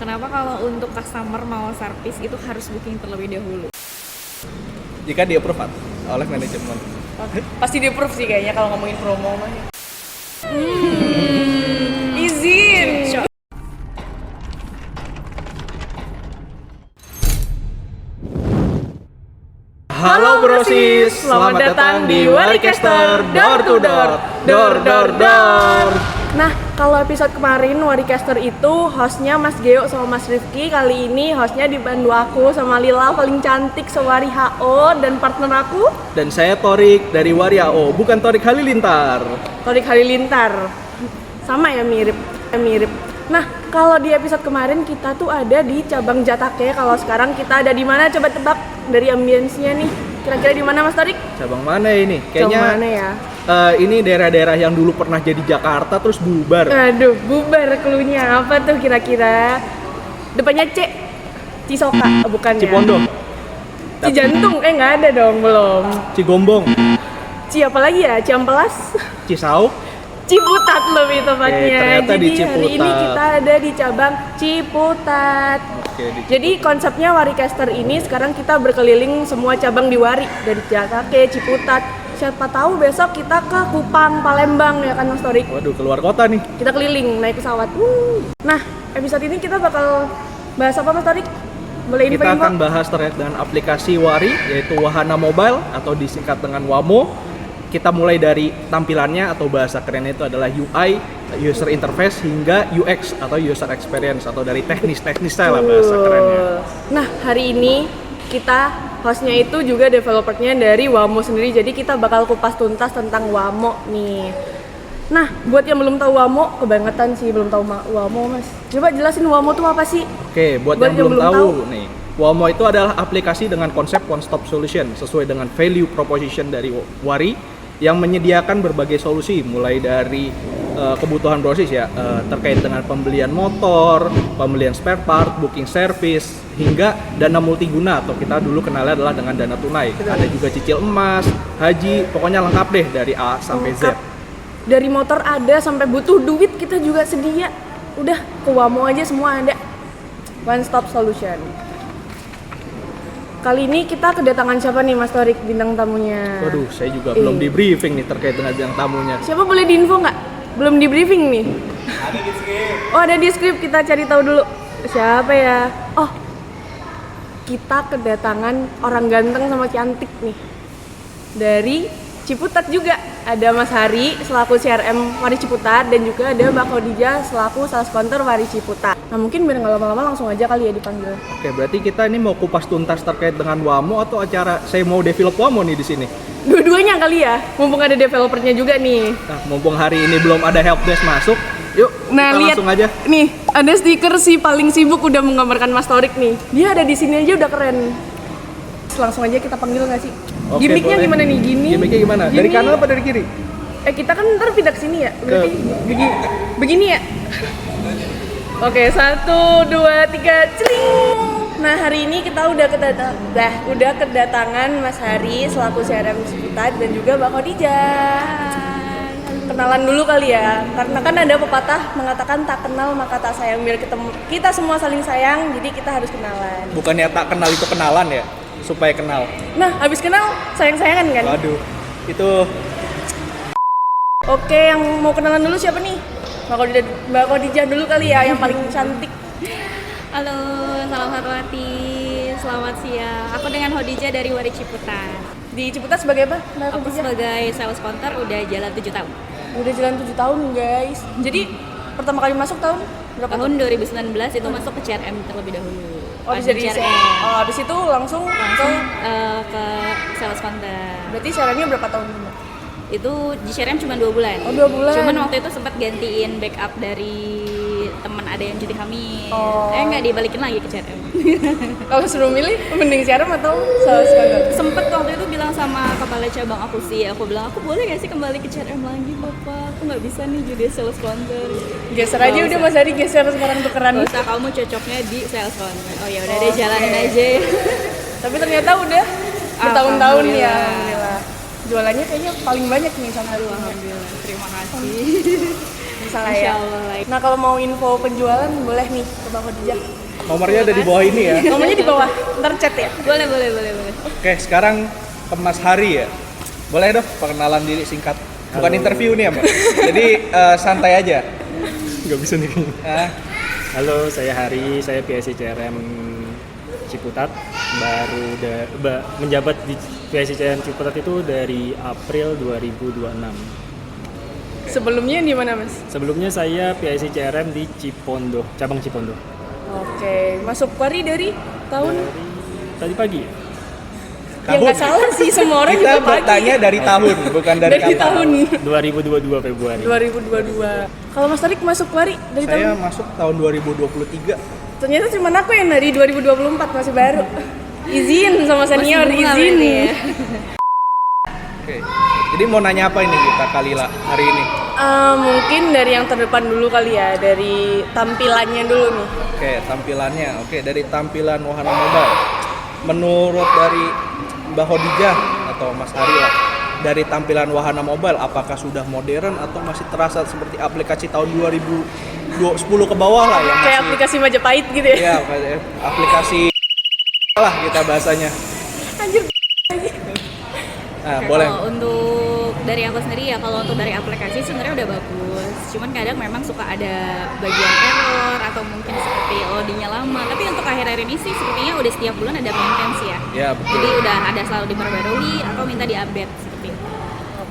Kenapa kalau untuk customer mau servis itu harus booking terlebih dahulu? Jika di approve oleh manajemen. Pasti di approve sih kayaknya kalau ngomongin promo mah. Izin. Halo brosis, selamat datang di Waricaster Door to Door. Nah, kalau episode kemarin Waricaster itu hostnya Mas Geo sama Mas Rifki. Kali ini hostnya dibantu aku sama Lila paling cantik sewari HO dan partner aku Dan saya Torik dari Wariao, bukan Torik Halilintar. Torik Halilintar. Sama ya, mirip. Nah, kalau di episode kemarin kita tuh ada di cabang Jatake. Kalau sekarang kita ada di mana? Coba tebak dari ambience-nya nih. Kira-kira di mana Mas Torik? Cabang mana ini? Kayaknya Cabang mana ya? ini daerah-daerah yang dulu pernah jadi Jakarta terus bubar. Aduh, bubar cluenya apa tuh kira-kira? Depannya C. Cisoka, bukan ya? Cipondo, Cijantung, nggak ada dong, belum. Cigombong, Ci apa lagi ya? Ciamplas? Cisauk. Ciputat lebih tepatnya. Ternyata Jadi di hari ini Ciputat. kita ada di cabang Ciputat. Oke, di Jadi konsepnya Waricaster ini sekarang kita berkeliling semua cabang di Wari, dari Jatake, Ciputat. Siapa tahu besok kita ke Kupang, Palembang ya kan Mas Torik? Waduh, keluar kota nih. Kita keliling naik pesawat. Nah, episode ini kita bakal bahas apa Mas Torik? Boleh Kita info-info? akan bahas terkait dengan aplikasi Wari, yaitu Wahana Mobile atau disingkat dengan WAMO. Kita mulai dari tampilannya atau bahasa kerennya itu adalah UI, user interface, hingga UX atau user experience, atau dari teknis-teknis saya lah bahasa kerennya. Nah, hari ini kita hostnya itu juga developernya dari Wamo sendiri, jadi kita bakal kupas tuntas tentang Wamo nih. Nah, buat yang belum tahu Wamo, kebangetan sih belum tahu Wamo Mas. Coba jelasin Wamo tuh apa sih? Oke, buat yang belum tahu nih, WAMO itu adalah aplikasi dengan konsep one stop solution sesuai dengan value proposition dari Wari yang menyediakan berbagai solusi mulai dari kebutuhan brosis ya, terkait dengan pembelian motor, pembelian spare part, booking service, hingga dana multiguna atau kita dulu kenalnya adalah dengan dana tunai. Ada juga cicil emas, haji, pokoknya lengkap deh dari A sampai Z. Dari motor ada sampai butuh duit kita juga sedia. Udah ke Wamo aja semua ada. One stop solution. Kali ini kita kedatangan siapa nih Mas Torik bintang tamunya? Waduh, saya juga belum di briefing nih terkait dengan bintang tamunya. Siapa boleh diinfo nggak? Belum di briefing nih. Ada di skrip. Oh, ada di skrip, kita cari tahu dulu. Siapa ya? Oh, kita kedatangan orang ganteng sama cantik nih. Dari Ciputat juga. Ada Mas Hari selaku CRM Wari Ciputat dan juga ada Mbak Khadijah selaku sales counter Wari Ciputat. Nah, mungkin biar nggak lama-lama langsung aja kali ya dipanggil. Oke, berarti kita ini mau kupas tuntas terkait dengan WAMO atau acara saya mau develop WAMO nih di sini. Dua-duanya kali ya, mumpung ada developernya juga nih. Nah, mumpung hari ini belum ada helpdesk masuk, yuk Nah, kita lihat langsung aja. nih, ada stiker si paling sibuk udah menggambarkan Mas Torik nih. Dia ada di sini aja udah keren. Langsung aja kita panggil nggak sih? Oke, Gimiknya boleh. gimana nih? Gimiknya gimana? Dari Gini. kanan apa dari kiri? Kita kan ntar pindah ke sini ya. Berarti begini ya. Oke, 1, 2, 3, celing. Nah, hari ini kita udah kedatangan Mas Hari selaku CRM Ciputat dan juga Mbak Khadijah. Kenalan dulu kali ya, karena kan ada pepatah mengatakan tak kenal maka tak sayang. Biar kita semua saling sayang, jadi kita harus kenalan. Bukannya tak kenal itu kenalan ya, supaya kenal. Nah, habis kenal sayang-sayangan kan? Waduh, itu Oke, yang mau kenalan dulu siapa nih? Mbak Khadijah dulu kali ya, yang paling cantik. Halo, salam satu hati, selamat siang. Aku dengan Khadijah dari Wari Ciputat. Di Ciputat sebagai apa, Mbak Aku Khadijah? sebagai sales counter udah jalan 7 tahun. Udah jalan 7 tahun guys. Jadi pertama kali masuk tahun berapa? Tahun 2019 itu masuk ke CRM terlebih dahulu. Oh, Pas jadi di habis itu langsung ke ke sales counter. berarti CRM-nya berapa tahun? Itu di CRM cuma 2 bulan. Oh, 2 bulan. Cuman waktu itu sempat gantiin backup dari teman ada yang cuti hamil. Oh. Nggak dibalikin lagi ke CRM. Kalau suruh milih mending CRM atau sales counter? Sempet waktu itu bilang sama kepala cabang aku sih, aku bilang aku boleh nggak sih kembali ke CRM lagi bapak, aku nggak bisa nih jadi sales counter. Geser aja udah Mas Hari, geser sekarang tukeran. Gak usah, kamu cocoknya di sales counter. Oh ya udah deh, jalanin aja. Tapi ternyata udah bertahun-tahun ya. Alhamdulillah. Alhamdulillah. Jualannya kayaknya paling banyak nih sama Aduh, alhamdulillah, terima kasih. bisa lah Insya ya. Allah lah. Nah kalau mau info penjualan boleh nih ke Bang Khadijah. Nomornya ada di bawah ini ya. Nomornya di bawah, ntar chat ya. Boleh. Oke, sekarang ke Mas Hari ya. Boleh dong perkenalan diri singkat. Bukan Halo. interview nih ya, Mbak. Jadi santai aja. Nggak bisa nih kayaknya. Ah, Halo, saya Hari, saya PSI CRM Ciputat. Baru menjabat di PSI CRM Ciputat itu dari April 2026. Sebelumnya di mana Mas? Sebelumnya saya PSI CRM di Cipondo, cabang Cipondo. Oke, masuk Wari dari tahun? Dari tadi pagi ya? Ya nggak salah sih, semua orang Kita juga pagi. bertanya dari tahun, bukan dari Dari kapan. tahun 2022 Februari. 2022. Kalau Mas Tarik masuk Wari dari Saya tahun? masuk tahun 2023. Ternyata cuma aku yang dari 2024 masih baru. Izin sama senior, Masih bunga izin. berarti ya. Oke. Jadi mau nanya apa ini kita Kalila hari ini? Mungkin dari yang terdepan dulu kali ya, dari tampilannya dulu nih. Oke, tampilannya. Oke, dari tampilan wahana mobile. Menurut dari Mbak Khadijah atau Mas Ari lah, dari tampilan wahana mobile apakah sudah modern atau masih terasa seperti aplikasi tahun 2010 ke bawah lah yang Kayak masih aplikasi Majapahit gitu ya. ya kayak aplikasi lah kita bahasanya. Anjir. Nah, Oke, boleh. Kalau untuk dari aku sendiri ya, kalau untuk dari aplikasi sebenarnya udah bagus. Cuman kadang memang suka ada bagian error atau mungkin seperti loadingnya lama. Tapi untuk akhir-akhir ini sih sepertinya udah setiap bulan ada maintenance ya. Ya, betul. Jadi udah ada selalu diperbarui atau minta diupdate seperti itu.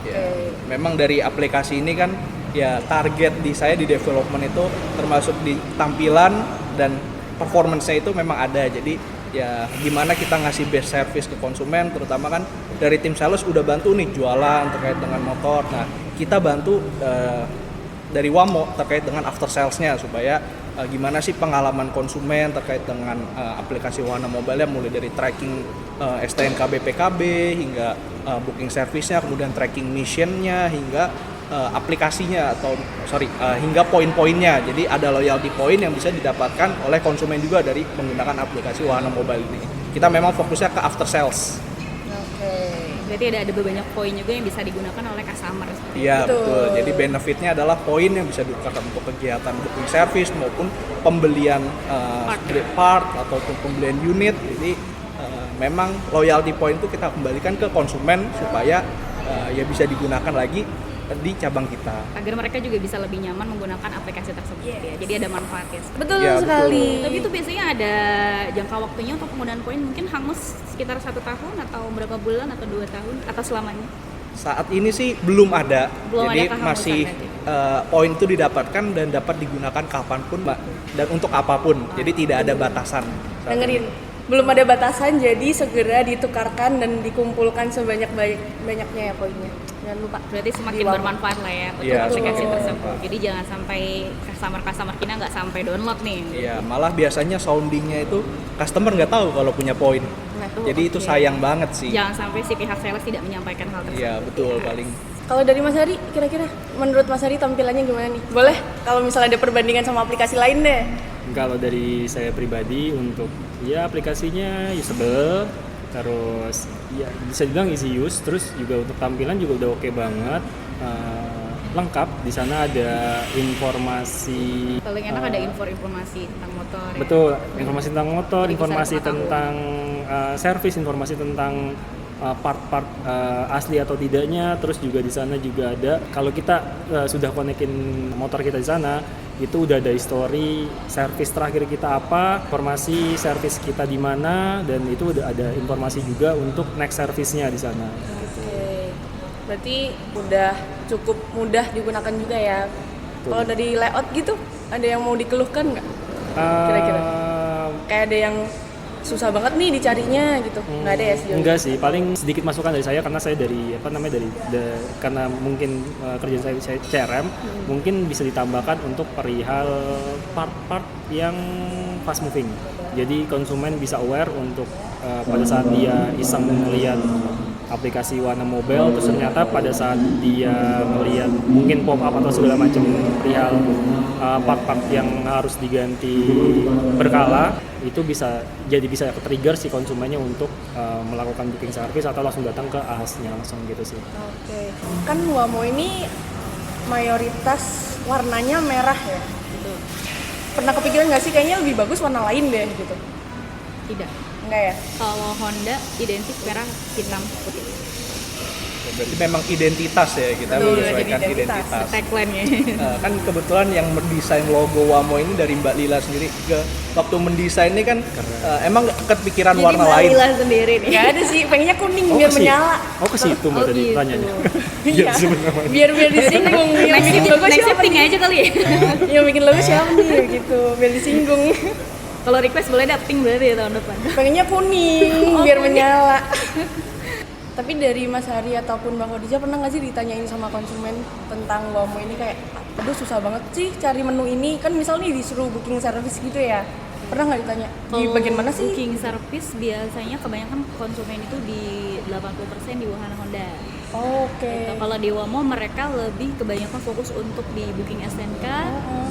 Ya, memang dari aplikasi ini kan ya target di saya di development itu termasuk di tampilan dan performance-nya itu memang ada. Jadi ya gimana kita ngasih best service ke konsumen, terutama kan dari tim sales udah bantu nih jualan terkait dengan motor. Nah, kita bantu dari Wamo terkait dengan after sales-nya supaya gimana sih pengalaman konsumen terkait dengan aplikasi wahana mobile mulai dari tracking STNK BPKB hingga booking service-nya, kemudian tracking mission-nya hingga aplikasinya atau hingga poin-poinnya. Jadi ada loyalty point yang bisa didapatkan oleh konsumen juga dari menggunakan aplikasi wahana mobile ini. Kita memang fokusnya ke after sales. Oke. Berarti ada banyak poin juga yang bisa digunakan oleh customer. Iya Betul. betul. Jadi benefitnya adalah poin yang bisa digunakan untuk kegiatan booking service maupun pembelian part ataupun pembelian unit. Jadi memang loyalty point itu kita kembalikan ke konsumen supaya ya bisa digunakan lagi di cabang kita. Agar mereka juga bisa lebih nyaman menggunakan aplikasi tersebut ya. Jadi ada manfaatnya. Betul Ya, sekali. Tapi itu biasanya ada jangka waktunya untuk penggunaan poin mungkin hangus sekitar 1 tahun atau berapa bulan atau 2 tahun atau selamanya. Saat ini sih belum ada, Belum jadi ada keharusan masih berarti. poin itu didapatkan dan dapat digunakan kapanpun Mbak, dan untuk apapun, jadi tidak ada batasan. saat Dengerin, ini. belum ada batasan, jadi segera ditukarkan dan dikumpulkan sebanyak-banyaknya ya poinnya. Jangan lupa. Berarti semakin Di Wamo. bermanfaat lah ya untuk Iya, aplikasi betul. tersebut. Jadi jangan sampai customer kita nggak sampai download nih. Iya, malah biasanya soundingnya itu customer nggak tahu kalau punya poin, Nah, jadi itu oke. sayang banget sih. Jangan sampai si pihak sales tidak menyampaikan hal tersebut. Iya betul, Ya. paling Kalau dari Mas Hari, kira-kira menurut Mas Hari tampilannya gimana nih? Boleh kalau misalnya ada perbandingan sama aplikasi lain deh. Kalau dari saya pribadi untuk ya aplikasinya usable, terus ya bisa dibilang easy use, terus juga untuk tampilan juga udah oke banget, lengkap. Di sana ada informasi. Paling enak ada informasi tentang motor. ya. Betul, informasi tentang motor, Jadi bisa informasi pengetahuan. tentang servis, informasi tentang part-part asli atau tidaknya. Terus juga di sana juga ada kalau kita sudah konekin motor kita di sana, itu udah ada history servis terakhir kita apa, informasi servis kita di mana, dan itu udah ada informasi juga untuk next service-nya di sana. Oke. Berarti udah cukup mudah digunakan juga ya. Betul. Kalau dari layout gitu, ada yang mau dikeluhkan nggak? Kira-kira? Kayak ada yang susah banget nih dicarinya gitu. Nggak ada ya sejauh ini? Enggak sih, paling sedikit masukan dari saya karena saya dari karena mungkin kerjaan saya CRM, mungkin bisa ditambahkan untuk perihal part-part yang fast moving. Jadi konsumen bisa aware untuk pada saat dia iseng melihat aplikasi Wahana Mobile, terus ternyata pada saat dia melihat mungkin pop up atau segala macam perihal part-part yang harus diganti berkala, itu bisa trigger si konsumennya untuk melakukan booking service atau langsung datang ke ahasnya langsung gitu sih. Oke. Kan Wamo ini mayoritas warnanya merah ya. Gitu. Pernah kepikiran nggak sih kayaknya lebih bagus warna lain deh gitu? Tidak. Enggak ya? Kalau Honda identik merah, hitam, putih. Berarti memang identitas ya, kita Betul, menyesuaikan jadi identitas. identitas. Tagline-nya. Kan kebetulan yang mendesain logo Wamo ini dari Mbak Lila sendiri. Waktu mendesain ini kan emang kepikiran Jadi warna Mbak lain. Lila sendiri nih. Nggak ada sih, pengennya kuning biar menyala. ke situ mbak Oh, tadi gitu. tanyanya. Iya. Biar disinggung. Yang Next bikin logo next siapa pink nih? aja kali ya. Yang bikin logo siapa nih gitu, biar disinggung. Kalau request boleh ada pink berarti ya tahun depan. Pengennya kuning Oh, biar kuning. menyala. Tapi dari Mas Hari ataupun Mbak Khadijah pernah nggak sih ditanyain sama konsumen tentang Wamo ini kayak, aduh susah banget sih cari menu ini, kan misalnya disuruh booking service gitu ya, pernah nggak ditanya di Kalau bagian mana sih? Booking service biasanya kebanyakan konsumen itu di 80% di Wahana Honda. Oke. Gitu. Kalau di Wamo mereka lebih kebanyakan fokus untuk di booking STNK,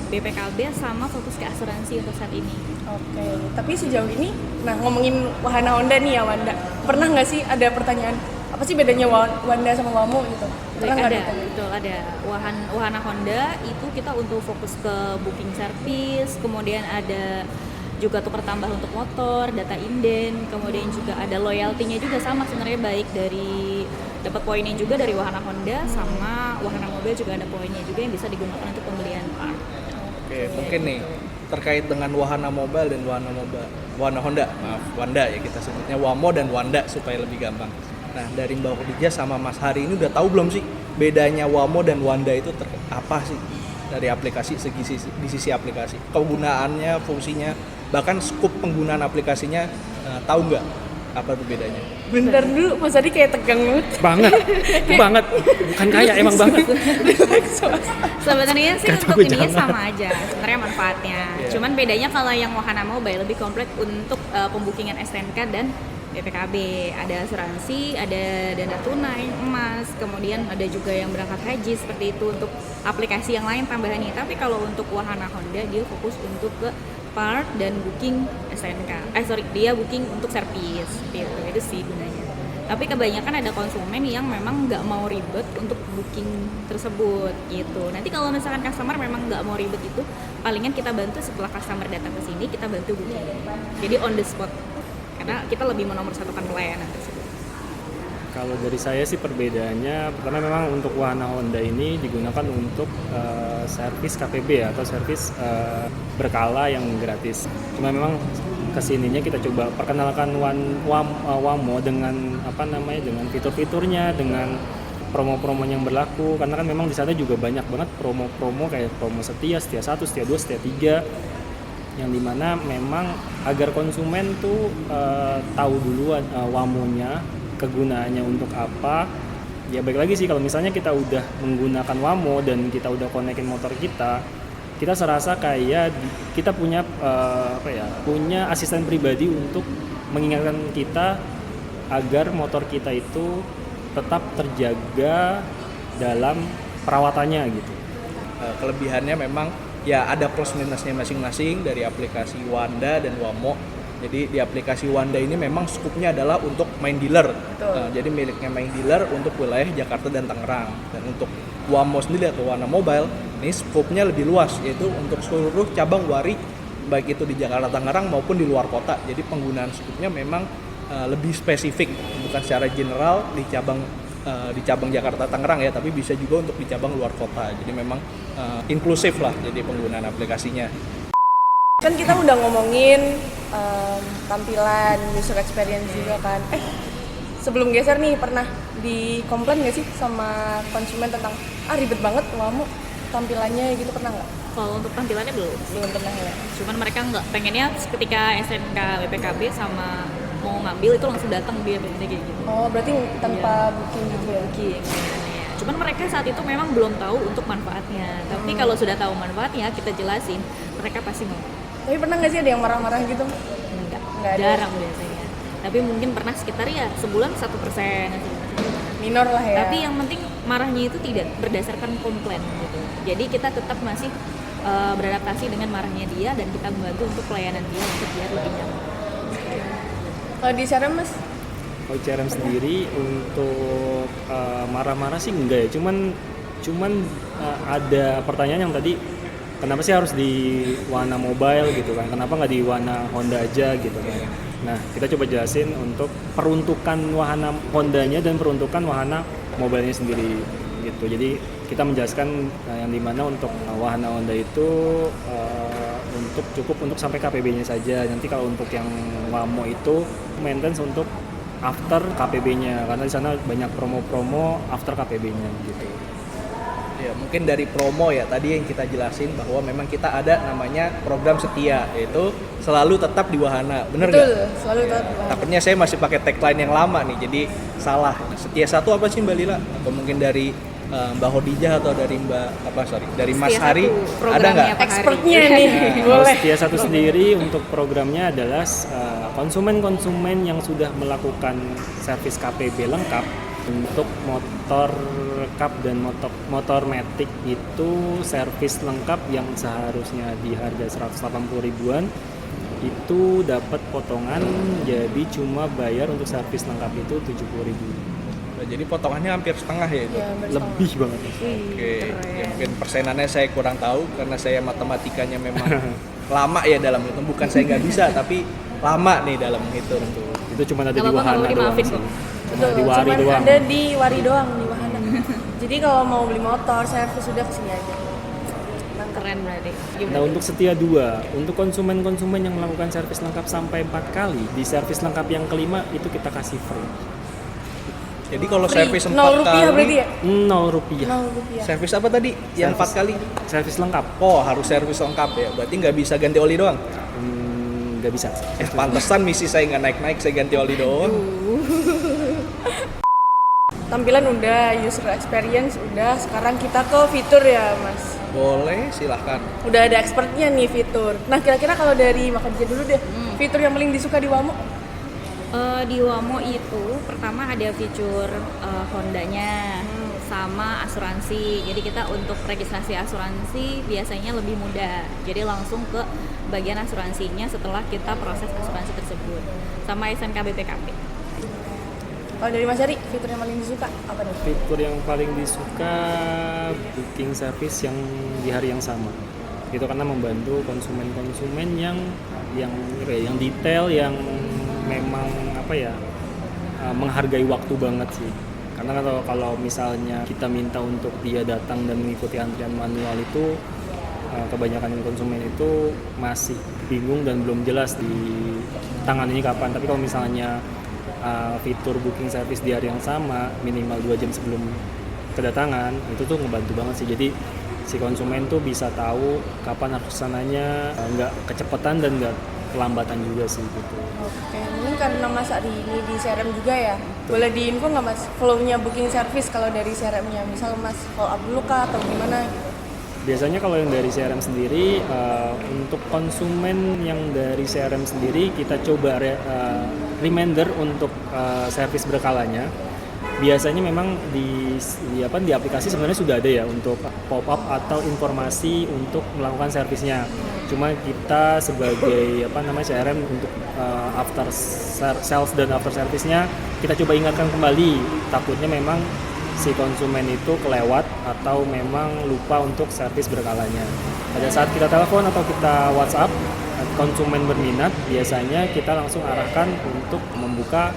BPKB sama fokus ke asuransi untuk saat ini. Oke, tapi sejauh ini, nah ngomongin Wahana Honda nih ya Wanda, pernah nggak sih ada pertanyaan apa sih bedanya Wanda sama Wamo gitu? Pernah nggak Ada, ditanya? betul ada. Wahana Honda itu kita untuk fokus ke booking service, kemudian ada juga tukar tambah untuk motor, data inden, kemudian juga ada loyalty-nya juga sama sebenarnya, baik dari dapat poinnya juga dari Wahana Honda, sama Wahana Mobil juga ada poinnya juga yang bisa digunakan untuk pembelian part. Oke, mungkin nih terkait dengan Wahana Mobile dan Wahana Honda, maaf Wanda ya kita sebutnya Wamo dan Wanda supaya lebih gampang. Nah dari Mbak Khadijah sama Mas Hari ini udah tahu belum sih bedanya Wamo dan Wanda itu apa sih dari aplikasi di sisi aplikasi, kegunaannya, fungsinya, bahkan skup penggunaan aplikasinya, tahu nggak apa tuh bedanya? Bentar dulu, Mas Adi kayak tegang banget. banget bukan kayak emang banget. Sebenarnya sih Kata untuk gue ininya jangan. sama aja sebenarnya manfaatnya. Iya. Cuman bedanya kalau yang Wahana Mobile lebih kompleks untuk pembukingan STNK dan BPKB. Ada asuransi, ada dana tunai, emas, kemudian ada juga yang berangkat haji seperti itu untuk aplikasi yang lain tambahannya. Tapi kalau untuk Wahana Honda dia fokus untuk ke part dan booking STNK. Dia booking untuk servis gitu. Itu sih gunanya. Tapi kebanyakan ada konsumen yang memang nggak mau ribet untuk booking tersebut gitu. Nanti kalau misalkan customer memang nggak mau ribet itu, palingan kita bantu setelah customer datang ke sini, kita bantu booking. Jadi on the spot. Karena kita lebih menomorsatukan pelayanan tersebut. Kalau dari saya sih perbedaannya, pertama memang untuk Wahana Honda ini digunakan untuk servis KPB ya, atau servis berkala yang gratis. Cuma memang kesininya kita coba perkenalkan Wamo dengan dengan fitur-fiturnya, dengan promo-promo yang berlaku, karena kan memang di sana juga banyak banget promo-promo kayak promo setia 1, setia 2, setia 3, yang dimana memang agar konsumen tuh tahu duluan Wamonya, kegunaannya untuk apa. Ya baik lagi sih kalau misalnya kita udah menggunakan Wamo dan kita udah konekin motor kita serasa kayak kita punya punya asisten pribadi untuk mengingatkan kita agar motor kita itu tetap terjaga dalam perawatannya gitu. Kelebihannya memang ya ada plus minusnya masing-masing dari aplikasi Wanda dan Wamo. Jadi di aplikasi Wanda ini memang skupnya adalah untuk main dealer. Jadi miliknya main dealer untuk wilayah Jakarta dan Tangerang. Dan untuk Wamo sendiri atau Wahana Mobile ini skupnya lebih luas, yaitu untuk seluruh cabang Wari, baik itu di Jakarta Tangerang maupun di luar kota. Jadi penggunaan skupnya memang lebih spesifik, bukan secara general di cabang Jakarta Tangerang ya, tapi bisa juga untuk di cabang luar kota. Jadi memang inklusif lah jadi penggunaan aplikasinya. Kan kita udah ngomongin tampilan, user experience juga kan. Sebelum geser nih, pernah dikomplain nggak sih sama konsumen tentang ribet banget Wamo tampilannya gitu, pernah nggak? Kalau untuk tampilannya Belum pernah ya. cuman mereka nggak pengennya ketika SNK BPKB sama mau ngambil itu langsung datang dia biasanya kayak gitu. Oh berarti tanpa booking gitu ya? Booking sebenarnya. Cuman mereka saat itu memang belum tahu untuk manfaatnya. Tapi kalau sudah tahu manfaatnya kita jelasin, mereka pasti mau. Tapi pernah nggak sih ada yang marah-marah gitu? Enggak, Nggak ada. jarang biasanya. Tapi mungkin pernah sekitar ya sebulan 1%. Minor lah ya. Tapi yang penting marahnya itu tidak berdasarkan komplain gitu. Jadi kita tetap masih beradaptasi dengan marahnya dia dan kita membantu untuk pelayanan dia untuk biar lebih nyaman. Kalau di CRM Mas? Kalau CRM sendiri untuk marah-marah sih enggak ya, cuman ada pertanyaan yang tadi, kenapa sih harus di warna mobile gitu kan? Kenapa nggak di warna Honda aja gitu kan? Nah, kita coba jelasin untuk peruntukan wahana Hondanya dan peruntukan wahana mobilenya sendiri gitu. Jadi kita menjelaskan yang dimana untuk wahana Honda itu untuk cukup untuk sampai KPB-nya saja. Nanti kalau untuk yang Wamo itu maintenance untuk after KPB-nya, karena di sana banyak promo-promo after KPB-nya gitu. Ya, mungkin dari promo ya tadi yang kita jelasin bahwa memang kita ada namanya program setia, yaitu selalu tetap di wahana, bener nggak? Betul, selalu tetap di wahana. Takutnya saya masih pakai tagline yang lama nih, jadi salah. Setia satu apa sih Mbak Lila? Atau mungkin dari Mbak Hodijah atau dari dari Mas Setia Hari, satu, ada programnya nggak? Pak Hari. Expertnya nih, Kalau boleh. Setia Satu sendiri untuk programnya adalah konsumen-konsumen yang sudah melakukan servis KPB lengkap untuk motor cup dan motor matic itu servis lengkap yang seharusnya di harga 180 ribuan itu dapat potongan, jadi cuma bayar untuk servis lengkap itu 70 ribu. Nah, jadi potongannya hampir setengah ya itu. Ya, bersama. Lebih banget. Oke, ya, mungkin persenannya saya kurang tahu karena saya matematikanya memang lama ya dalam itu. Bukan saya nggak bisa, tapi lama nih dalam menghitung tuh. Itu cuma ada Nggak di apa-apa, wahana nggak doang dimaafin sih. kok. Cuma di Wari cuman doang. ada di Wari doang di wahana. Jadi kalau mau beli motor, servis sudah kesini aja. Keren berarti. Nah, untuk Setia 2, untuk konsumen-konsumen yang melakukan servis lengkap sampai 4 kali, di servis lengkap yang kelima itu kita kasih free. Jadi kalau Free. servis 4 0 rupiah kali, berarti ya? 0 rupiah. 0 rupiah. servis apa tadi? Yang 4 kali? Servis lengkap. Oh, harus servis lengkap ya. Berarti nggak bisa ganti oli doang. Nggak bisa. Pantesan misi saya nggak naik-naik, saya ganti oli doang. Tampilan udah, user experience udah, sekarang kita ke fitur ya Mas. Boleh, silahkan. Udah ada expertnya nih fitur. Nah kira-kira kalau dari Makadija dulu deh, fitur yang paling disuka di Wamo? Di Wamo itu pertama ada fitur Hondanya sama asuransi. Jadi kita untuk registrasi asuransi biasanya lebih mudah. Jadi langsung ke bagian asuransinya setelah kita proses asuransi tersebut. Sama SNK BPKP. Kalau dari Mas Ari, fitur yang paling disuka apa nih? Fitur yang paling disuka booking service yang di hari yang sama. Itu karena membantu konsumen-konsumen yang detail, yang memang menghargai waktu banget sih. Karena kalau misalnya kita minta untuk dia datang dan mengikuti antrian manual itu kebanyakan konsumen itu masih bingung dan belum jelas di tangan ini kapan. Tapi kalau misalnya fitur booking service di hari yang sama minimal 2 jam sebelum kedatangan, itu tuh ngebantu banget sih. Jadi si konsumen tuh bisa tahu kapan harus sananya, nggak kecepatan dan nggak kelambatan juga sih gitu. Oke, mungkin karena Mas Ari ini di CRM juga ya. Boleh diinfo nggak Mas flow-nya booking service kalau dari CRM-nya? Misal Mas follow up dulu kah atau gimana gitu? Biasanya kalau yang dari CRM sendiri, untuk konsumen yang dari CRM sendiri kita coba reminder untuk servis berkalanya. Biasanya memang di aplikasi sebenarnya sudah ada ya untuk pop up atau informasi untuk melakukan servisnya. Cuma kita sebagai CRM untuk after sales dan after service-nya kita coba ingatkan kembali. Takutnya memang si konsumen itu kelewat atau memang lupa untuk servis berkalanya. Pada saat kita telepon atau kita WhatsApp konsumen berminat, biasanya kita langsung arahkan untuk membuka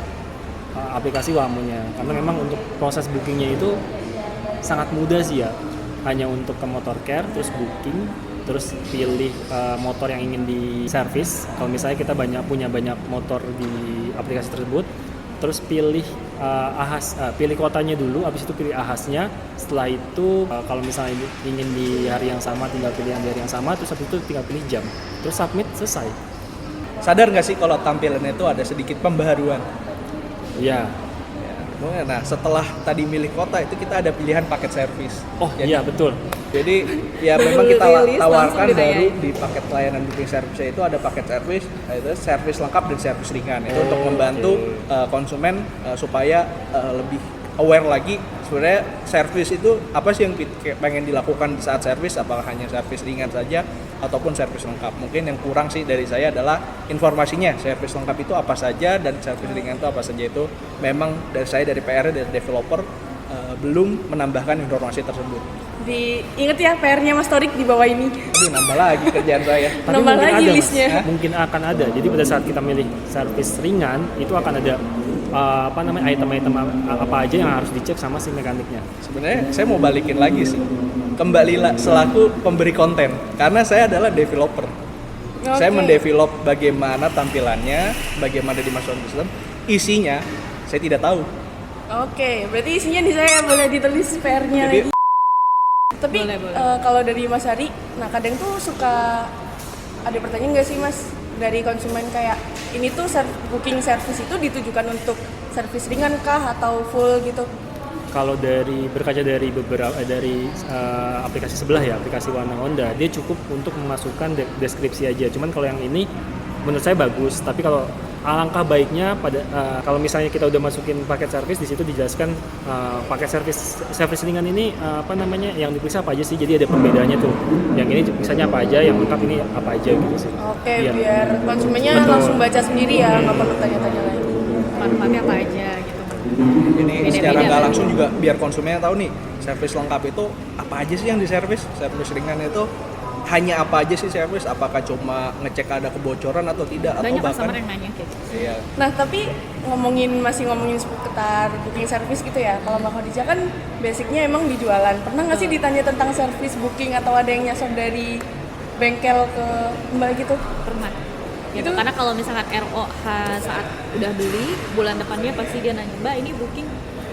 aplikasi Wamo-nya. Karena memang untuk proses bookingnya itu sangat mudah sih ya. Hanya untuk ke motor care, terus booking, terus pilih motor yang ingin diservis. Kalau misalnya kita punya banyak motor di aplikasi tersebut, terus pilih pilih kotanya dulu, habis itu pilih ahasnya. Setelah itu kalau misalnya ingin di hari yang sama, tinggal pilih yang di hari yang sama, terus habis itu tinggal pilih jam, terus submit, selesai. Sadar nggak sih kalau tampilannya itu ada sedikit pembaharuan? Iya. Nah, setelah tadi milih kota itu kita ada pilihan paket servis. Oh iya betul. Jadi ya memang kita Rilis, tawarkan langsung baru ditanyain. di paket layanan booking service itu ada paket servis, itu servis lengkap dan servis ringan. Itu untuk membantu konsumen supaya lebih aware lagi sebenarnya servis itu apa sih yang pengen dilakukan di saat servis, apakah hanya servis ringan saja ataupun servis lengkap. Mungkin yang kurang sih dari saya adalah informasinya, servis lengkap itu apa saja dan servis ringan itu apa saja. Itu memang dari saya, dari PR, dari developer belum menambahkan informasi tersebut. Ingat ya PR-nya Mas Torik di bawah ini. Aduh, nambah lagi kerjaan saya. Tapi Nambah mungkin lagi ada, Mas. listnya. Mungkin akan ada. Jadi pada saat kita milih servis ringan itu akan ada item-item apa aja yang harus dicek sama si mekaniknya. Sebenarnya saya mau balikin lagi sih, kembali selaku pemberi konten, karena saya adalah developer. Saya Oke. mendevelop bagaimana tampilannya, bagaimana dimasukkan ke sistem, isinya saya tidak tahu. Oke, berarti isinya di saya boleh ditulis PR-nya Jadi- lagi. Tapi Boleh, boleh. kalau dari Mas Hari, nah kadang tuh suka ada pertanyaan nggak sih Mas dari konsumen kayak ini tuh booking service itu ditujukan untuk servis ringan kah atau full gitu? Kalau berkaca dari beberapa aplikasi sebelah ya, aplikasi Warna Honda, dia cukup untuk memasukkan deskripsi aja. Cuman kalau yang ini menurut saya bagus, tapi kalau alangkah baiknya kalau misalnya kita udah masukin paket servis, di situ dijelaskan paket servis ringan ini yang diperiksa apa aja sih, jadi ada perbedaannya tuh. Yang ini misalnya apa aja, yang lengkap ini apa aja gitu sih. Oke, Iya. biar konsumennya Betul. langsung baca sendiri ya, nggak perlu tanya-tanya lagi. Manfaatnya apa aja gitu. Ini Beda-beda secara nggak kan? langsung juga biar konsumennya tahu nih, servis lengkap itu apa aja sih yang diservis, servis ringan itu hanya apa aja sih servis, apakah cuma ngecek ada kebocoran atau tidak, atau Banyak bahkan customer yang nanya gitu. iya. Nah, tapi masih ngomongin seputar booking service gitu ya. Kalau Mbak Khadijah kan basicnya emang di jualan. Pernah nggak sih ditanya tentang service booking atau ada yang nyasar dari bengkel ke Mbak gitu? Pernah gitu. Itu- Karena kalau misalkan ROH saat udah beli, bulan depannya pasti dia nanya, Mbak ini booking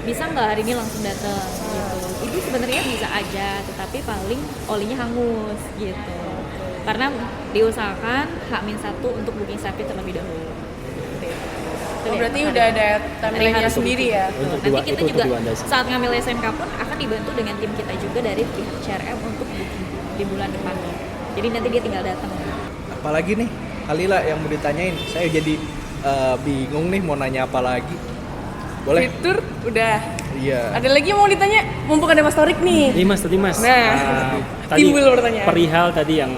bisa nggak hari ini langsung datang gitu. Itu sebenarnya bisa aja, tetapi paling olinya hangus gitu. Karena diusahakan H-1 untuk booking service terlebih dahulu. Oh, berarti udah ada timeline-nya harus sendiri booking. ya? Betul. Untuk Nanti dua- kita itu untuk juga dilandasi. saat ngambil SMK pun akan dibantu dengan tim kita juga dari pihak CRM untuk booking di bulan depan. Jadi nanti dia tinggal datang. Apalagi nih, Kalila yang mau ditanyain, saya jadi bingung nih mau nanya apa lagi. Boleh? Fitur udah. Iya. Ada lagi yang mau ditanya? Mumpung ada Mas Torik nih. Ini Mas, Nah, tadi timbul pertanyaan. perihal tadi yang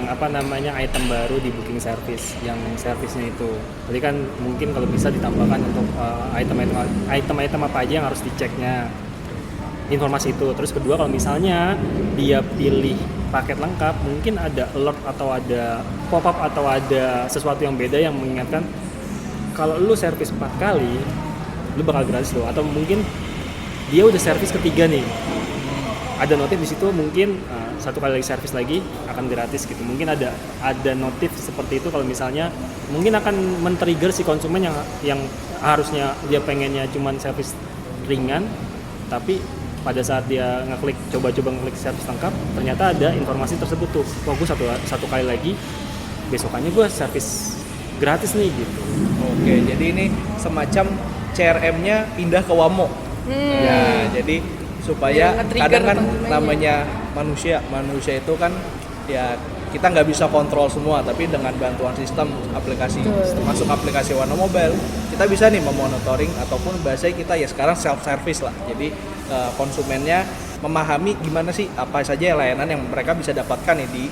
item baru di booking service, yang servisnya itu. Tadi kan mungkin kalau bisa ditambahkan untuk item-item apa aja yang harus diceknya, informasi itu. Terus kedua, kalau misalnya dia pilih paket lengkap, mungkin ada alert atau ada pop-up atau ada sesuatu yang beda yang mengingatkan kalau lu servis 4 kali, lu bakal gratis loh. Atau mungkin dia udah servis ketiga nih, ada notif di situ mungkin 1 kali lagi servis lagi akan gratis gitu. Mungkin ada notif seperti itu kalau misalnya mungkin akan men-trigger si konsumen yang harusnya dia pengennya cuman servis ringan, tapi pada saat dia coba-coba ngeklik servis lengkap, ternyata ada informasi tersebut tuh, wah gue satu kali lagi besokannya gue servis gratis nih gitu. Oke, jadi ini semacam CRM-nya pindah ke Wamo. Ya, jadi supaya Biar nge-trigger kadang kan konsumennya. namanya manusia itu kan ya kita nggak bisa kontrol semua, tapi dengan bantuan sistem aplikasi, termasuk aplikasi Warna Mobile, kita bisa nih memonitoring ataupun bahasa kita ya sekarang self service lah. Jadi konsumennya memahami gimana sih apa saja layanan yang mereka bisa dapatkan nih di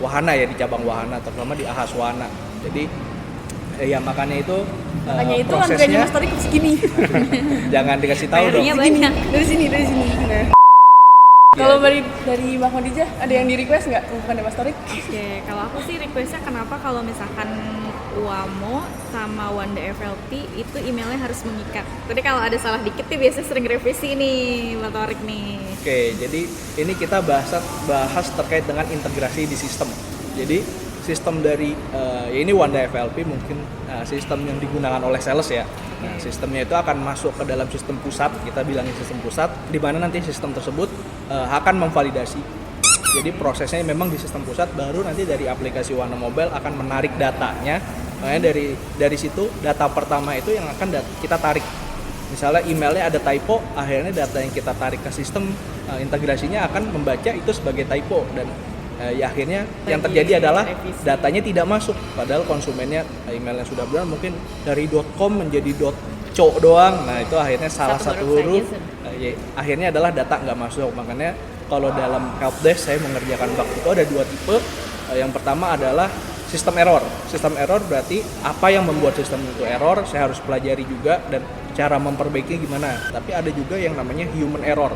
Wahana ya, di cabang Wahana, terutama di Ahas Wahana. Jadi ya makanya itu Makanya itu prosesnya antriannya Mas Torik segini. jangan dikasih tahu dong. PR-nya banyak. Dari sini. Nah. Kalau dari Mbak Khadijah ada yang di request nggak? Bukan Mas Torik? Oke, kalau aku sih requestnya kenapa kalau misalkan Wamo sama Wanda FLP itu emailnya harus mengikat. Jadi kalau ada salah dikit nih biasanya sering revisi nih Mbak Torik nih. Oke, jadi ini kita bahas terkait dengan integrasi di sistem. Jadi sistem dari ya ini Wanda FLP mungkin sistem yang digunakan oleh sales ya. Nah, sistemnya itu akan masuk ke dalam sistem pusat, kita bilangin sistem pusat, di mana nanti sistem tersebut akan memvalidasi. Jadi prosesnya memang di sistem pusat, baru nanti dari aplikasi Warna Mobile akan menarik datanya. Makanya dari situ data pertama itu yang akan kita tarik. Misalnya emailnya ada typo, akhirnya data yang kita tarik ke sistem integrasinya akan membaca itu sebagai typo, dan ya akhirnya yang terjadi adalah revisi. datanya tidak masuk, padahal konsumennya emailnya sudah benar, mungkin dari .com menjadi .co doang. Nah itu akhirnya salah Satu satu huruf huruf saja akhirnya adalah data nggak masuk. Makanya kalau dalam helpdesk saya mengerjakan bug itu ada 2 tipe. Yang pertama adalah sistem error. Sistem error berarti apa yang membuat sistem itu error, saya harus pelajari juga, dan cara memperbaikinya gimana. Tapi ada juga yang namanya human error.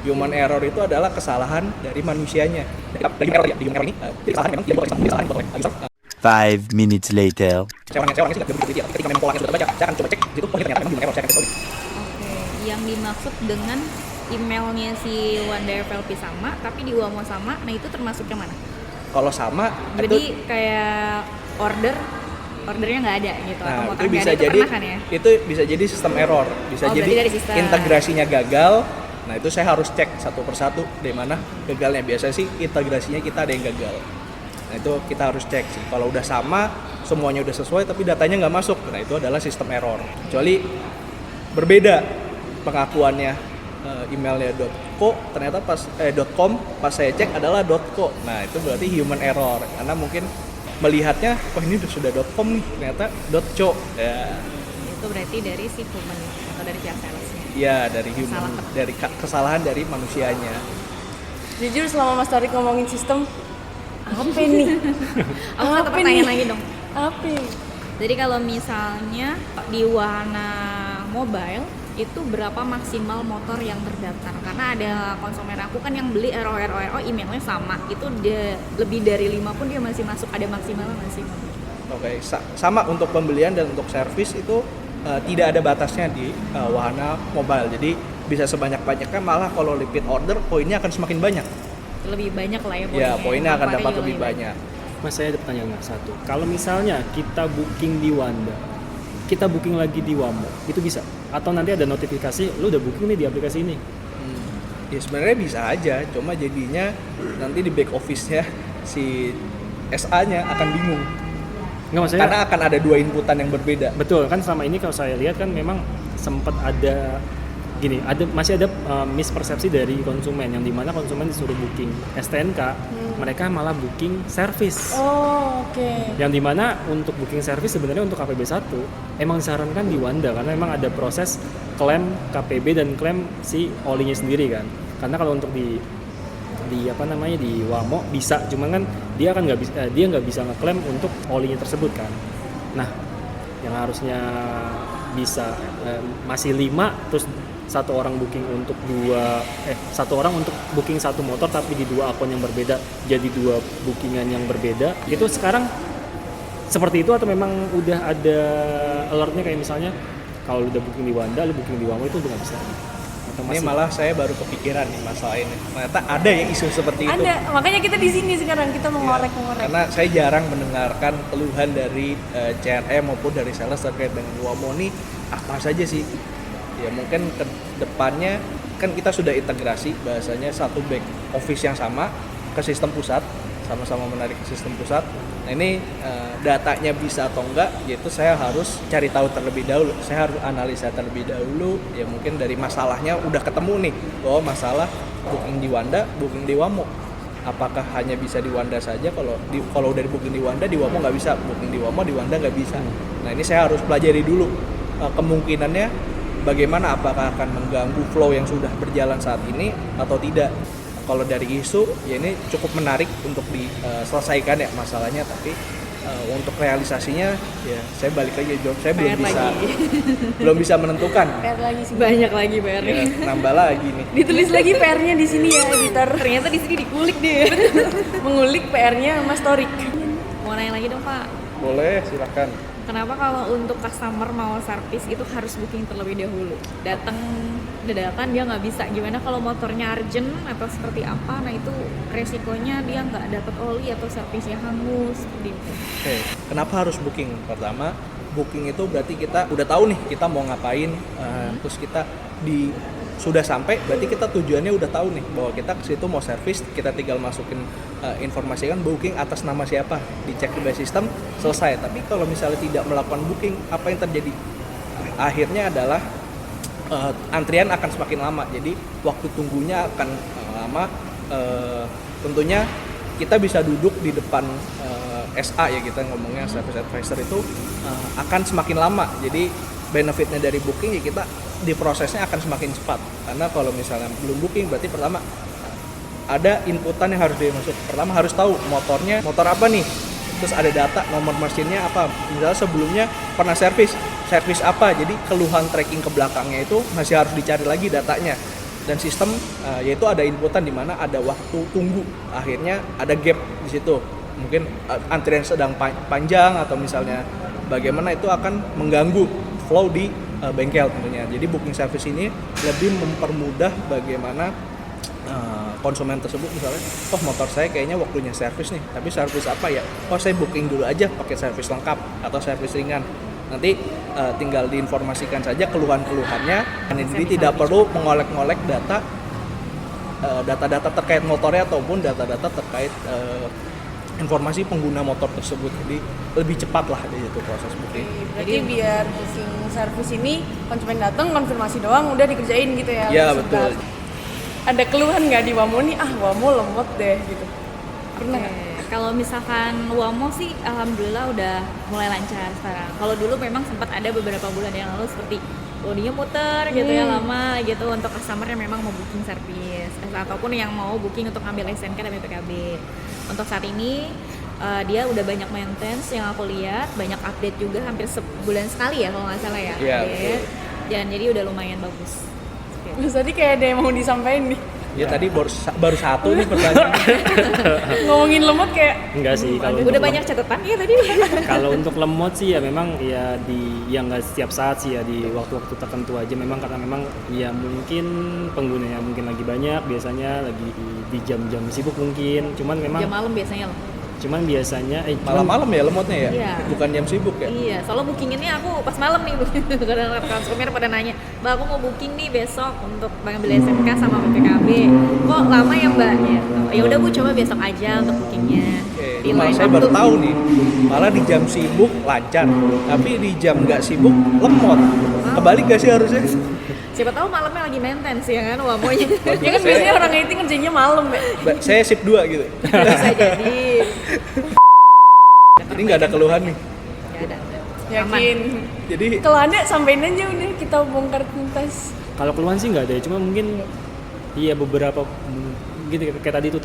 Human error itu adalah kesalahan dari manusianya. Dari error ya, di human error ini kesalahan memang tidak boleh kesalahan. 5 minutes later. Saya orangnya sih nggak begitu ya. Ketika memang polanya sudah terbaca, saya akan coba cek. Itu oh ini ternyata memang human error, saya akan tahu. Oke, yang dimaksud dengan emailnya si Wanda FLP sama, tapi di Wamo sama, nah itu termasuk yang mana? Kalau sama, Jadi itu, kayak ordernya nggak ada gitu, atau nah, motor itu nggak bisa ada, itu jadi pernah kan ya? itu bisa jadi sistem error, bisa Oh, jadi berarti dari sistem. integrasinya gagal. Nah itu saya harus cek satu persatu dari mana gagalnya. Biasanya sih integrasinya kita ada yang gagal. Nah itu kita harus cek sih. Kalau udah sama, semuanya udah sesuai tapi datanya nggak masuk, nah itu adalah sistem error. Kecuali berbeda pengakuannya emailnya .co, ternyata pas .com pas saya cek adalah .co. Nah itu berarti human error karena mungkin melihatnya, wah ini sudah .com nih, ternyata .co. Ya, Itu berarti dari si human atau dari pihak salesnya. ya dari human, Kesalahan. dari kesalahan dari manusianya. Jujur selama Mas Tarik ngomongin sistem, apa nih? Aku satu Apa pertanyaan nih? lagi dong. Apa? Jadi kalau misalnya di Wahana Mobile itu berapa maksimal motor yang terdaftar? Karena ada konsumen aku kan yang beli RO emailnya sama, itu dia lebih dari 5 pun dia masih masuk, ada maksimalnya nggak sih? Oke, sama untuk pembelian dan untuk servis itu tidak ada batasnya di Wahana Mobile. Jadi bisa sebanyak-banyaknya, malah kalau repeat order poinnya akan semakin banyak. Lebih banyak lah ya poinnya. Ya, poinnya akan Manfaatnya dapat juga lebih banyak. Mas, saya ada pertanyaan Mas, satu. Kalau misalnya kita booking di Wanda, kita booking lagi di Wamo, itu bisa? Atau nanti ada notifikasi, lu udah booking nih di aplikasi ini? Ya sebenarnya bisa aja, cuma jadinya nanti di back office-nya si SA-nya akan bingung. Nggak, maksudnya Karena akan ada dua inputan yang berbeda. betul kan, selama ini kalau saya lihat kan memang sempat ada gini, masih ada mispersepsi dari konsumen yang dimana konsumen disuruh booking STNK, mereka malah booking service. Oh, oke. Yang dimana untuk booking service sebenarnya untuk KPB 1 emang disarankan di Wanda karena memang ada proses klaim KPB dan klaim si olinya sendiri kan. Karena kalau untuk di apa namanya di Wamo bisa, cuman kan dia kan nggak bisa ngeklaim untuk olinya tersebut kan. Nah, yang harusnya bisa masih 5 terus satu orang booking untuk satu orang untuk booking satu motor tapi di 2 akun yang berbeda, jadi 2 bookingan yang berbeda. Itu sekarang seperti itu atau memang udah ada alertnya kayak misalnya kalau udah booking di Wanda, lu booking di Wamo itu udah nggak bisa? Atau Ini masih? malah saya baru kepikiran nih masalah ini. Ternyata ada ya isu seperti itu. Ada, makanya kita di sini sekarang kita mengorek. Karena saya jarang mendengarkan keluhan dari CRM maupun dari sales terkait dengan Wamo nih apa saja sih. Ya mungkin ke depannya kan kita sudah integrasi bahasanya satu back office yang sama ke sistem pusat, sama-sama menarik ke sistem pusat. Nah ini datanya bisa atau enggak, yaitu saya harus cari tahu terlebih dahulu, saya harus analisa terlebih dahulu. Ya mungkin dari masalahnya udah ketemu nih, bahwa masalah booking di Wanda, booking di Wamo. Apakah hanya bisa di Wanda saja? Kalau udah di booking di Wanda, di Wamo nggak bisa, booking di Wamo di Wanda nggak bisa. Nah ini saya harus pelajari dulu kemungkinannya bagaimana, apakah akan mengganggu flow yang sudah berjalan saat ini atau tidak. Kalau dari isu ya ini cukup menarik untuk diselesaikan ya masalahnya, tapi untuk realisasinya ya saya balik lagi jawab, saya belum bisa menentukan. PR lagi sih. Banyak lagi PR-nya. Ya, nambah lagi nih. Ditulis lagi PR-nya di sini ya, editor. Ternyata di sini dikulik deh. Mengulik PR-nya Mas Torik. Mau nanya lagi dong Pak. Boleh, silakan. Kenapa kalau untuk customer mau servis itu harus booking terlebih dahulu? Datang dadakan dia nggak bisa. Gimana kalau motornya urgent atau seperti apa? Nah itu resikonya dia nggak dapat oli atau servisnya hangus seperti itu. Oke, kenapa harus booking? Pertama, booking itu berarti kita udah tahu nih kita mau ngapain, terus kita sudah sampai, berarti kita tujuannya udah tahu nih bahwa kita ke situ mau servis, kita tinggal masukin informasikan booking atas nama siapa, dicek di sistem, selesai. Tapi kalau misalnya tidak melakukan booking, apa yang terjadi? Akhirnya adalah antrian akan semakin lama, jadi waktu tunggunya akan lama. Tentunya kita bisa duduk di depan SA ya, kita ngomongnya service advisor itu akan semakin lama. Jadi benefitnya dari booking ya kita di prosesnya akan semakin cepat. Karena kalau misalnya belum booking berarti pertama ada inputan yang harus dimasuk. Pertama harus tahu motornya motor apa nih. Terus ada data nomor mesinnya apa. Misalnya sebelumnya pernah servis servis apa, jadi keluhan tracking ke belakangnya itu masih harus dicari lagi datanya. Dan sistem yaitu ada inputan di mana ada waktu tunggu, akhirnya ada gap di situ. Mungkin antrian sedang panjang atau misalnya bagaimana itu akan mengganggu flow di bengkel tentunya. Jadi booking service ini lebih mempermudah bagaimana konsumen tersebut misalnya, oh motor saya kayaknya waktunya servis nih, tapi servis apa ya? Oh saya booking dulu aja pakai servis lengkap atau servis ringan. Nanti tinggal diinformasikan saja keluhan-keluhannya, dan jadi tidak perlu mengolek-ngolek data-data terkait motornya ataupun data-data terkait informasi pengguna motor tersebut. Jadi lebih cepat lah di situ proses booking. Berarti biar booking service ini konsumen datang konfirmasi doang udah dikerjain gitu ya? Iya langsung betul. Ada keluhan nggak di Wamo nih? Wamo lemot deh gitu. Pernah nggak? Kalau misalkan Wamo sih alhamdulillah udah mulai lancar sekarang. Kalau dulu memang sempat ada beberapa bulan yang lalu seperti bodinya muter gitu ya lama gitu untuk customer yang memang mau booking servis ataupun yang mau booking untuk ambil SNK dan BPKB. Untuk saat ini dia udah banyak maintenance yang aku lihat, banyak update juga hampir sebulan sekali ya kalau nggak salah ya. Iya, update. Dan jadi udah lumayan bagus. Terus tadi kayak ada yang mau disampaikan nih. Ya tadi baru satu nih pertanyaan. Ngomongin lemot kayak Enggak sih, kalau Udah untuk banyak catatan ya tadi. kalau untuk lemot sih ya memang ya nggak setiap saat sih ya, di waktu-waktu tertentu aja memang, karena memang ya mungkin penggunanya mungkin lagi banyak, biasanya lagi di jam-jam sibuk mungkin, cuman memang Jam malam biasanya loh. biasanya Malam-malam ya lemotnya ya? Iya. Bukan jam sibuk ya? Iya, soalnya bookinginnya aku pas malam nih. Karena konsumen pada nanya, Mbak aku mau booking nih besok untuk ngambil SMK sama BPKB. Kok lama ya Mbak? Ya udah Bu, coba besok aja untuk bookingnya. Oke, Di malah line saya up baru tuh. tahu nih, malah di jam sibuk lancar, tapi di jam nggak sibuk lemot. Kebalik gak sih harusnya? Siapa tahu malamnya lagi maintenance ya kan, Wamonya. ya kan biasanya orang IT kerjanya malam ya. Saya shift 2 gitu. Bisa jadi. Jadi nggak ada keluhan nih. Ya ada. Yakin. Jadi Kalau ada sampein aja udah kita bongkar tuntas. kalau keluhan sih nggak ada, cuma mungkin iya beberapa gitu kayak tadi tuh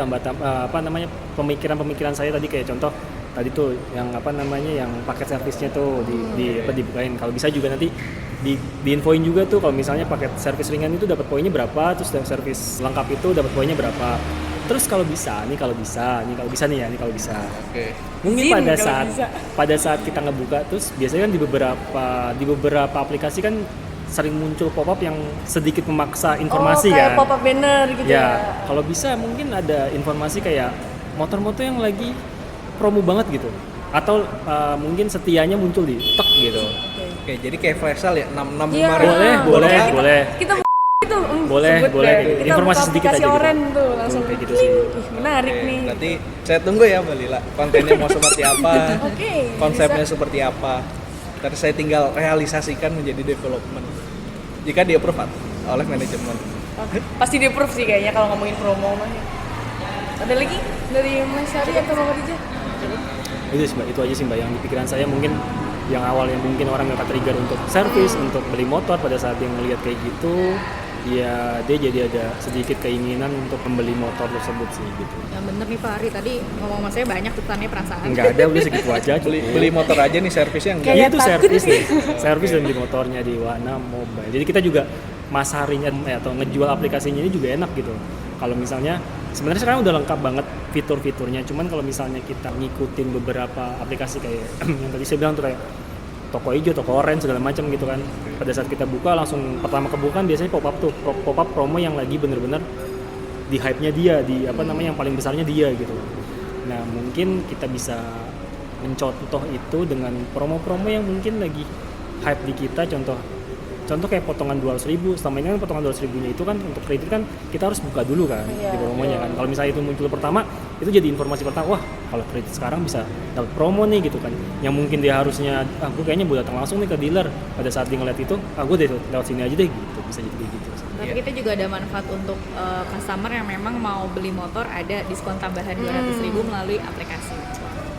pemikiran saya tadi, kayak contoh tadi tuh yang yang paket servisnya tuh dibukain. Kalau bisa juga nanti diinfoin juga tuh kalau misalnya paket servis ringan itu dapat poinnya berapa, terus servis lengkap itu dapat poinnya berapa. Terus kalau bisa nih oke. mungkin Zin, pada kalau pada saat kita ngebuka, terus biasanya kan di beberapa aplikasi kan sering muncul pop-up yang sedikit memaksa informasi kayak kan. pop-up banner gitu ya. Ya, kalau bisa mungkin ada informasi kayak motor-motor yang lagi promo banget gitu. Atau mungkin setianya muncul di tek gitu. Oke, jadi kayak flash sale ya, 66 Iya. kemarin. Boleh. Kita itu Boleh, sebut boleh. deh. Kita Informasi buka sedikit aplikasi aja gitu. Oren tuh langsung Kayak gitu klik. sih. Ih, menarik Oke, nih. berarti saya tunggu ya Mbak Lila, kontennya mau seperti apa, Oke. konsepnya bisa. seperti apa. Terus saya tinggal realisasikan menjadi development. Jika di approve oleh manajemen. Pasti di approve sih kayaknya kalau ngomongin promo mah. Ada lagi dari Mas Ari atau Mbak Khadijah? Itu sih Mbak, itu aja sih Mbak yang di pikiran saya. Mungkin yang awalnya mungkin orang nggak trigger untuk servis, untuk beli motor, pada saat dia ngelihat kayak gitu, ya dia jadi ada sedikit keinginan untuk membeli motor tersebut sih gitu. Yang bener nih Pak Ari tadi ngomong sama saya banyak tutannya perasaan. Enggak ada, udah segitu aja. Beli motor aja nih servisnya enggak. Kayak Iya itu takut servis nih. nih, servis dan beli motornya di Wana Mobile. Jadi kita juga masarinya atau ngejual aplikasinya ini juga enak gitu. Kalau misalnya sebenarnya sekarang udah lengkap banget fitur-fiturnya, cuman kalau misalnya kita ngikutin beberapa aplikasi kayak yang tadi saya bilang tuh kayak toko hijau, toko orange segala macam gitu kan. Pada saat kita buka langsung pertama kebuka biasanya pop-up tuh, pop-up promo yang lagi bener-bener di hype-nya dia, di yang paling besarnya dia gitu. Nah, mungkin kita bisa mencontoh itu dengan promo-promo yang mungkin lagi hype di kita, contoh kayak potongan 200.000. Selama ini kan potongan 200.000-nya itu kan untuk kredit kan kita harus buka dulu kan Iya, di promonya kan. Kalau misalnya itu muncul pertama, itu jadi informasi pertama, wah kalau kredit sekarang bisa dapat promo nih gitu kan. Yang mungkin dia harusnya, gue kayaknya boleh datang langsung nih ke dealer. Pada saat dia ngeliat itu, gue deh lewat sini aja deh gitu. Bisa jadi kayak gitu. Tapi kita juga ada manfaat untuk customer yang memang mau beli motor, ada diskon tambahan 200.000 melalui aplikasi.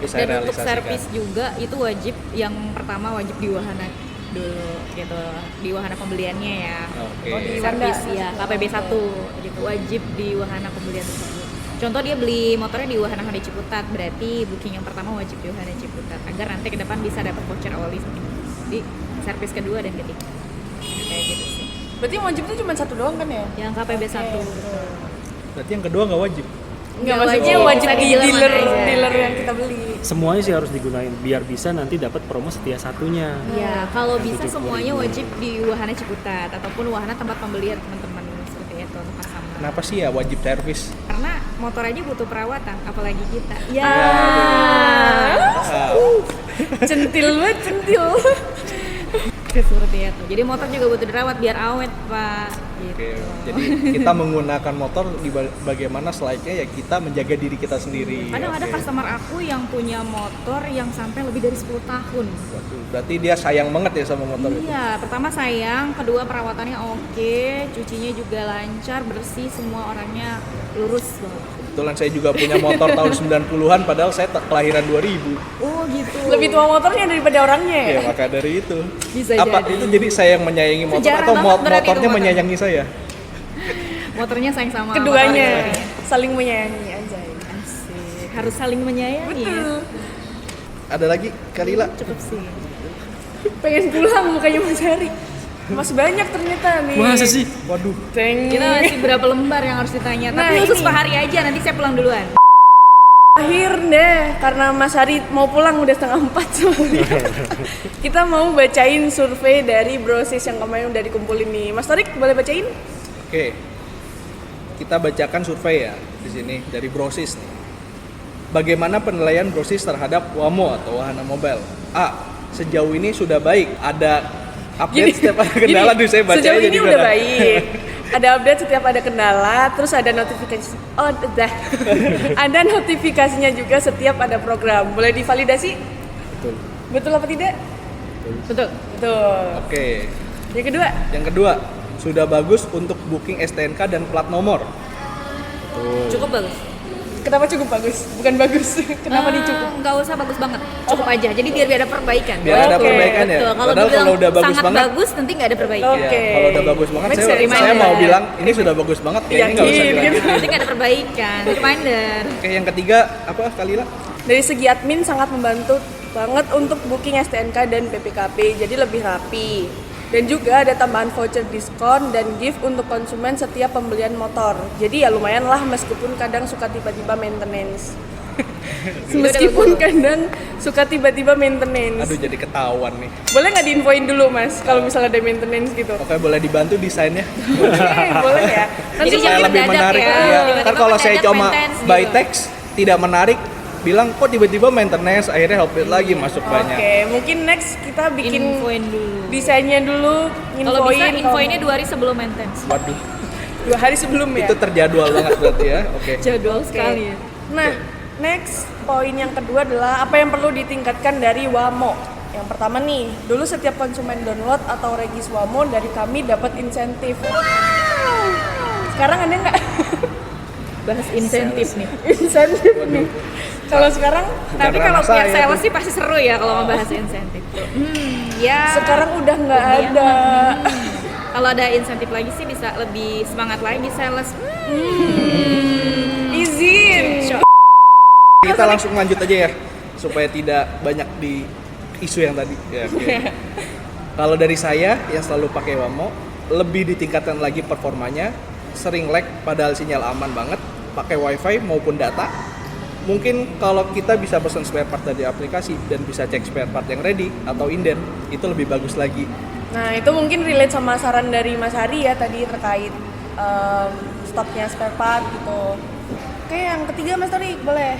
Bisa Dan untuk realisasikan. servis juga itu wajib, yang pertama wajib di wahana dulu gitu, di wahana pembeliannya ya. Oke. Oh, di Servis Wanda. ya, KPB 1 gitu, wajib di wahana pembelian tersebut. Contoh dia beli motornya di wahana Ciputat, berarti booking yang pertama wajib di wahana Ciputat agar nanti ke depan bisa dapat voucher oli. di servis kedua dan ketiga. Kayak gitu sih. Berarti yang wajib tuh cuma satu doang kan ya? Yang KPB 1. Berarti yang kedua nggak wajib. Enggak, Nggak maksudnya wajib. wajib Bisa di di dealer aja. dealer yang kita beli. Semuanya sih harus digunain biar bisa nanti dapat promo setia satunya. Ya, kalau Yang bisa 70.000. semuanya wajib di wahana Ciputat ataupun wahana tempat pembelian teman-teman seperti itu untuk customer. Kenapa sih ya wajib servis? Karena motor aja butuh perawatan, apalagi kita. Ya. Centil banget, centil. Seperti itu. Jadi motor juga butuh dirawat biar awet, Pak. Gitu. Oke, jadi kita menggunakan motor di bagaimana selayaknya ya kita menjaga diri kita sendiri. Kadang ada Oke. customer aku yang punya motor yang sampai lebih dari 10 tahun. Waduh, berarti dia sayang banget ya sama motor itu. Iya, pertama sayang, kedua perawatannya oke, cucinya juga lancar, bersih, semua orangnya lurus banget. Kebetulan saya juga punya motor tahun 90-an padahal saya kelahiran 2000. Oh gitu. Lebih tua motornya daripada orangnya ya? Ya maka dari itu. Bisa Apa jadi. itu jadi saya yang menyayangi motor Sejarah atau banget berarti motornya itu motor. menyayangi saya? Motornya sayang sama Keduanya motornya. saling menyayangi aja. Asik. Harus saling menyayangi. Ya. Betul. Ada lagi Kalila? Cukup sih. Pengen pulang mukanya Mas Hari. Masih banyak ternyata nih. Masa sih? Waduh. Ceng. Kita masih berapa lembar yang harus ditanya. Nah, Tapi khusus ini. Pak Hari aja, nanti saya pulang duluan. Akhir deh, karena Mas Hari mau pulang udah 3:30 soalnya. Kita mau bacain survei dari Brosis yang kemarin udah dikumpulin nih. Mas Tarik boleh bacain? Oke. Kita bacakan survei ya di sini dari Brosis nih. Bagaimana penilaian Brosis terhadap Wamo atau wahana mobile? A. Sejauh ini sudah baik. Ada update setiap ada kendala gini, tuh saya baca sejauh aja ini di udah mana. baik. Ada update setiap ada kendala, terus ada notifikasi. Oh, dah. Ada notifikasinya juga setiap ada program. Boleh divalidasi? Betul. Betul apa tidak? Betul. Betul. Oke. Yang kedua, Yang kedua, sudah bagus untuk booking STNK dan plat nomor. Cukup bagus. kenapa cukup bagus? Bukan bagus. Kenapa dicukup? Nggak usah bagus banget, cukup aja. Jadi biar ada perbaikan. Biar ada Oke, perbaikan ya. Betul. Kalau Padahal dibilang kalau udah bagus sangat banget, bagus, nanti nggak ada perbaikan. Oke. ya, kalau udah bagus banget Make saya, sense. saya mau Reminder. bilang ini sudah bagus banget, kayaknya nggak usah Yakin, dilanjutin. gitu. Nanti nggak ada perbaikan. Reminder. Oke, yang ketiga apa Kalila? Dari segi admin sangat membantu banget untuk booking STNK dan PPKP, jadi lebih rapi. Dan juga ada tambahan voucher diskon dan gift untuk konsumen setiap pembelian motor. Jadi ya lumayan lah meskipun kadang suka tiba-tiba maintenance. Meskipun kadang suka tiba-tiba maintenance. Aduh jadi ketahuan nih. Boleh nggak diinfoin dulu mas kalau misalnya ada maintenance gitu? Oke, boleh dibantu desainnya. Oke, boleh ya. Nanti Jadi Supaya mungkin lebih mendadak menarik. ya. Iya. Tiba-tiba Ntar kalau saya mendadak cuma maintenance by gitu. text tidak menarik, bilang kok tiba-tiba maintenance, akhirnya helpdesk lagi masuk banyak. Oke, mungkin next kita bikin Infoin dulu. desainnya dulu, Kalau bisa infoin. infoinnya 2 hari sebelum maintenance. Waduh, 2 hari sebelum ya. itu terjadwal banget berarti ya. Oke. Jadwal Oke. sekali ya. Nah, next poin yang kedua adalah apa yang perlu ditingkatkan dari Wamo. Yang pertama nih, dulu setiap konsumen download atau regis Wamo dari kami dapat insentif. Sekarang ada nggak Bahas insentif nih. insentif nih? Kalau sekarang, Tapi Karena kalau saya pihak sales tuh. sih pasti seru ya kalau membahas insentif. Ya. sekarang udah nggak Lumayan. ada. Kalau ada insentif lagi sih bisa lebih semangat lagi sales. Izin. Kita langsung lanjut aja ya supaya tidak banyak di isu yang tadi. Ya, oke. Kalau dari saya yang selalu pakai Wamo, lebih ditingkatkan lagi performanya, sering lag padahal sinyal aman banget, pakai wifi maupun data. Mungkin kalau kita bisa pesan spare part dari aplikasi dan bisa cek spare part yang ready atau inden, itu lebih bagus lagi. Nah, itu mungkin relate sama saran dari Mas Hari ya tadi terkait stoknya spare part gitu. Oke, yang ketiga Mas Hari boleh.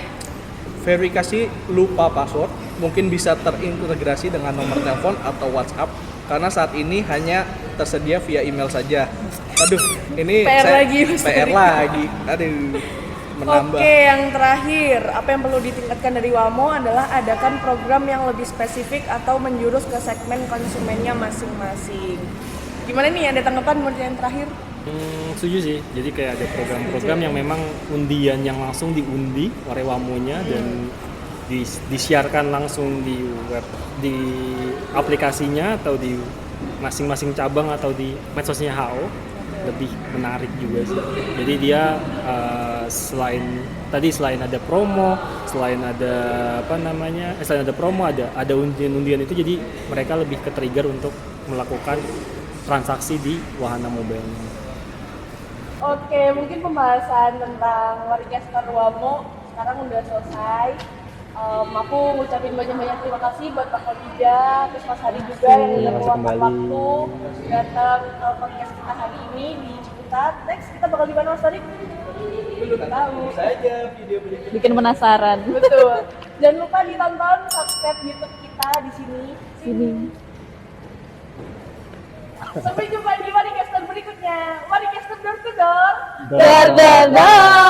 Verifikasi lupa password mungkin bisa terintegrasi dengan nomor telepon atau WhatsApp karena saat ini hanya tersedia via email saja. Aduh, ini PR lagi, Mas PR Ferry. lagi. Aduh, menambah. Oke, yang terakhir, apa yang perlu ditingkatkan dari Wamo adalah adakan program yang lebih spesifik atau menjurus ke segmen konsumennya masing-masing. Gimana nih, ada tanggapan menurut yang terakhir? Setuju sih. Jadi kayak ada program-program yang memang undian yang langsung diundi oleh Wamonya dan disiarkan langsung di web, di aplikasinya atau di masing-masing cabang atau di medsosnya HO. lebih menarik juga sih. Jadi dia selain ada promo, selain ada selain ada promo ada undian-undian itu, jadi mereka lebih ke trigger untuk melakukan transaksi di wahana mobile. Oke, mungkin pembahasan tentang Waricaster Wamo sekarang udah selesai. Aku ngucapin banyak-banyak terima kasih buat Pak Khadijah, terus Mas Hadi juga yang udah meluangkan waktu datang ke podcast kita hari ini di Ciputat. Next kita bakal di mana Mas Hadi? Belum tahu. Saja video berikutnya. Bikin penasaran. Betul. Jangan lupa ditonton, subscribe YouTube kita di sini. Sampai jumpa di Waricaster berikutnya. Waricaster door to door. Dadah.